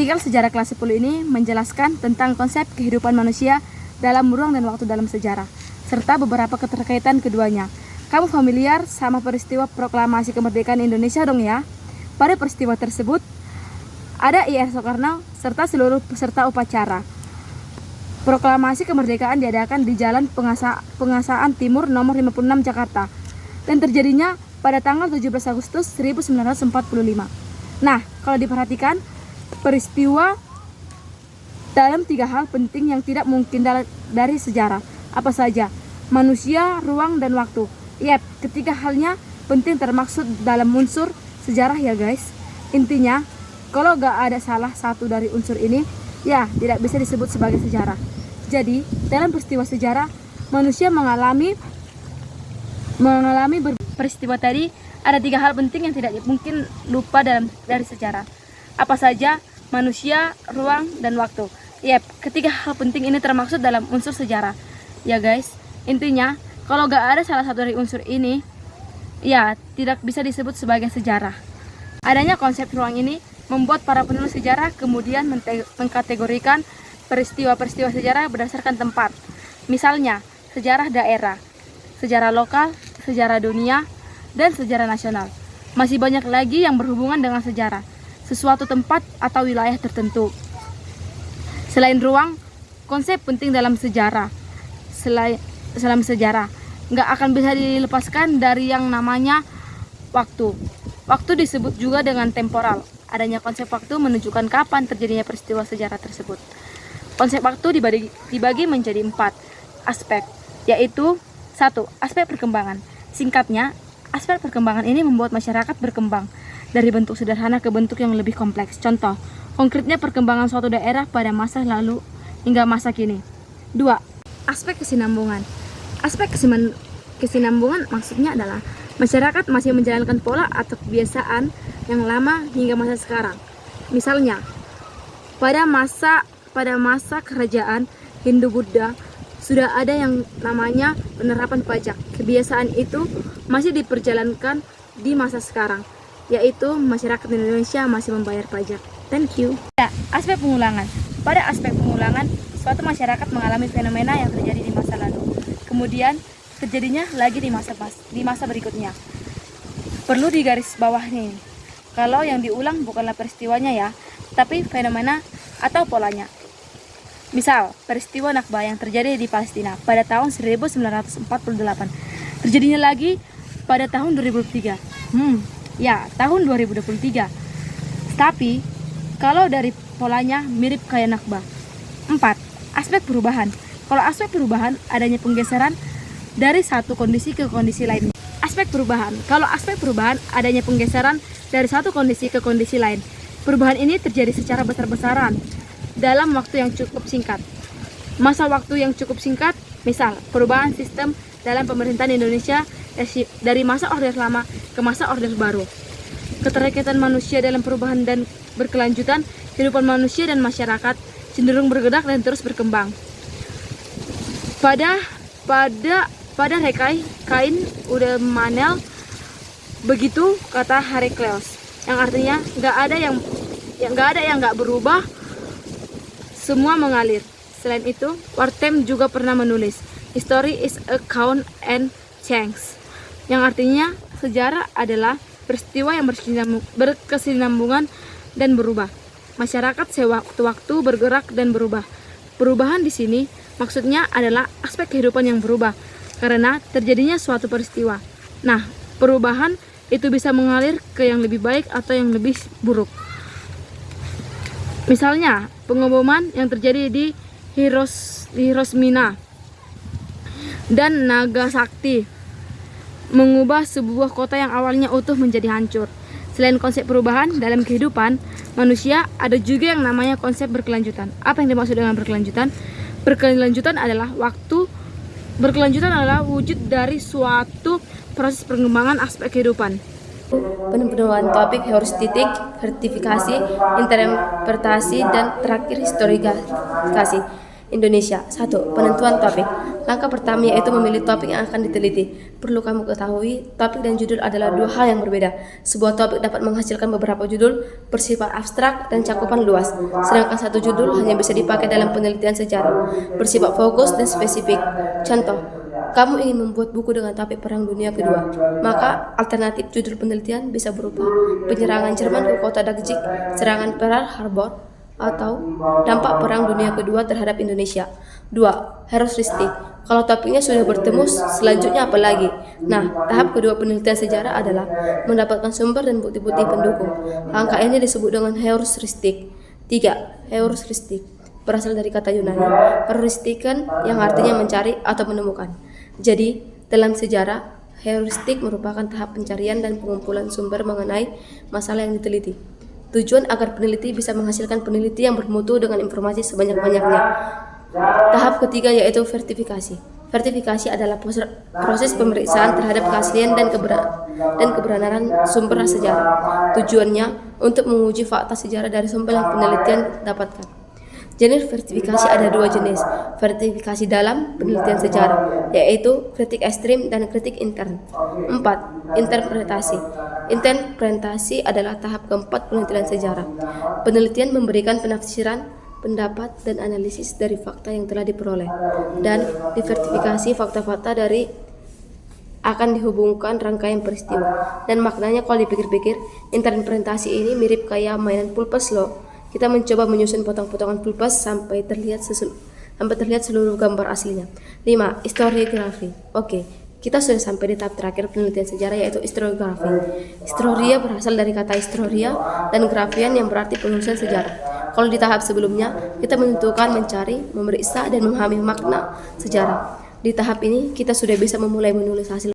Artikel sejarah kelas 10 ini menjelaskan tentang konsep kehidupan manusia dalam ruang dan waktu dalam sejarah, serta beberapa keterkaitan keduanya. Kamu familiar sama peristiwa proklamasi kemerdekaan Indonesia dong ya? Pada peristiwa tersebut, ada IR Soekarno serta seluruh peserta upacara. Proklamasi kemerdekaan diadakan di Jalan Pengasaan Timur nomor 56 Jakarta dan terjadinya pada tanggal 17 Agustus 1945. Nah, kalau diperhatikan, peristiwa dalam 3 hal penting yang tidak mungkin dari sejarah. Apa saja? Manusia, ruang, dan waktu. Yap, ketiga halnya penting termaksud dalam unsur sejarah ya guys. Intinya, kalau gak ada salah satu dari unsur ini, ya tidak bisa disebut sebagai sejarah. Jadi, dalam peristiwa sejarah, manusia mengalami peristiwa tadi. Ada 3 hal penting yang tidak mungkin lupa dari sejarah. Apa saja? Manusia, ruang, dan waktu. Yep, ketiga hal penting ini termaksud dalam unsur sejarah. Ya guys, intinya kalau gak ada salah satu dari unsur ini, ya tidak bisa disebut sebagai sejarah. Adanya konsep ruang ini membuat para penulis sejarah kemudian mengkategorikan peristiwa-peristiwa sejarah berdasarkan tempat. Misalnya, sejarah daerah, sejarah lokal, sejarah dunia, dan sejarah nasional. Masih banyak lagi yang berhubungan dengan sejarah, sesuatu tempat atau wilayah tertentu. Selain ruang, konsep penting dalam sejarah, nggak akan bisa dilepaskan dari yang namanya waktu. Waktu disebut juga dengan temporal. Adanya konsep waktu menunjukkan kapan terjadinya peristiwa sejarah tersebut. Konsep waktu dibagi menjadi 4 aspek, yaitu 1. Aspek perkembangan. Singkatnya, aspek perkembangan ini membuat masyarakat berkembang dari bentuk sederhana ke bentuk yang lebih kompleks. Contoh, konkretnya perkembangan suatu daerah pada masa lalu hingga masa kini. 2. Aspek kesinambungan. Aspek kesinambungan maksudnya adalah masyarakat masih menjalankan pola atau kebiasaan yang lama hingga masa sekarang. Misalnya, pada masa kerajaan Hindu-Buddha sudah ada yang namanya penerapan pajak. Kebiasaan itu masih diperjalankan di masa sekarang, yaitu masyarakat Indonesia masih membayar pajak. Thank you. Ya, aspek pengulangan. Pada aspek pengulangan, suatu masyarakat mengalami fenomena yang terjadi di masa lalu, kemudian terjadinya lagi di masa berikutnya. Perlu digaris bawah nih, kalau yang diulang bukanlah peristiwanya ya, tapi fenomena atau polanya. Misal, peristiwa Nakba yang terjadi di Palestina pada tahun 1948 terjadinya lagi pada tahun 2003. Tahun 2023. Tapi kalau dari polanya mirip kayak Nakba. 4. Aspek perubahan. Kalau aspek perubahan adanya penggeseran dari satu kondisi ke kondisi lain. Aspek perubahan. Kalau aspek perubahan adanya penggeseran dari satu kondisi ke kondisi lain. Perubahan ini terjadi secara besar-besaran dalam waktu yang cukup singkat. Masa waktu yang cukup singkat, misal perubahan sistem dalam pemerintahan Indonesia dari masa Orde Lama ke masa Orde Baru. Keterkaitan manusia dalam perubahan dan berkelanjutan, kehidupan manusia dan masyarakat cenderung bergerak dan terus berkembang. Pada rekai kain udah manel, begitu kata Herakleitos, yang artinya nggak ada yang nggak berubah, semua mengalir. Selain itu, Wartem juga pernah menulis History is a count and change, yang artinya sejarah adalah peristiwa yang berkesinambungan dan berubah. Masyarakat sewaktu-waktu bergerak dan berubah. Perubahan di sini maksudnya adalah aspek kehidupan yang berubah karena terjadinya suatu peristiwa. Nah, perubahan itu bisa mengalir ke yang lebih baik atau yang lebih buruk. Misalnya, pengeboman yang terjadi di Hiroshima dan Nagasaki mengubah sebuah kota yang awalnya utuh menjadi hancur. Selain konsep perubahan dalam kehidupan manusia, ada juga yang namanya konsep berkelanjutan. Apa yang dimaksud dengan berkelanjutan? Berkelanjutan adalah wujud dari suatu proses perkembangan aspek kehidupan. Penemuan topik heuristik, sertifikasi, interpretasi, dan terakhir historifikasi. Indonesia. 1. Penentuan topik. Langkah pertama yaitu memilih topik yang akan diteliti. Perlu kamu ketahui, topik dan judul adalah dua hal yang berbeda. Sebuah topik dapat menghasilkan beberapa judul bersifat abstrak dan cakupan luas, sedangkan satu judul hanya bisa dipakai dalam penelitian sejarah, bersifat fokus dan spesifik. Contoh, kamu ingin membuat buku dengan topik Perang Dunia Kedua, maka alternatif judul penelitian bisa berupa penyerangan Jerman ke kota Danzig, serangan Pearl Harbor, atau dampak Perang Dunia Kedua terhadap Indonesia. 2. Heuristik. Kalau topiknya sudah bertemu, selanjutnya apa lagi? Nah, tahap kedua penelitian sejarah adalah mendapatkan sumber dan bukti-bukti pendukung. Langkah ini disebut dengan heuristik. 3. Heuristik berasal dari kata Yunani heuristiken yang artinya mencari atau menemukan. Jadi, dalam sejarah, heuristik merupakan tahap pencarian dan pengumpulan sumber mengenai masalah yang diteliti. Tujuan agar peneliti bisa menghasilkan peneliti yang bermutu dengan informasi sebanyak-banyaknya. Tahap ketiga yaitu verifikasi. Verifikasi adalah proses pemeriksaan terhadap keaslian dan kebenaran sumber sejarah. Tujuannya untuk menguji fakta sejarah dari sumber yang penelitian dapatkan. Jenis verifikasi ada dua jenis, verifikasi dalam penelitian sejarah, yaitu kritik ekstrim dan kritik intern. 4. Interpretasi. Interpretasi adalah tahap keempat penelitian sejarah. Penelitian memberikan penafsiran, pendapat, dan analisis dari fakta yang telah diperoleh, dan diverifikasi fakta-fakta dari akan dihubungkan rangkaian peristiwa. Dan maknanya kalau dipikir-pikir, interpretasi ini mirip kayak mainan pulpes loh. Kita mencoba menyusun potong-potongan pulpes sampai terlihat seluruh gambar aslinya. 5. Historiografi. Oke, kita sudah sampai di tahap terakhir penelitian sejarah yaitu historiografi. Historia berasal dari kata historia dan grafian yang berarti penulisan sejarah. Kalau di tahap sebelumnya, kita menentukan, mencari, memeriksa, dan memahami makna sejarah. Di tahap ini, kita sudah bisa memulai menulis hasil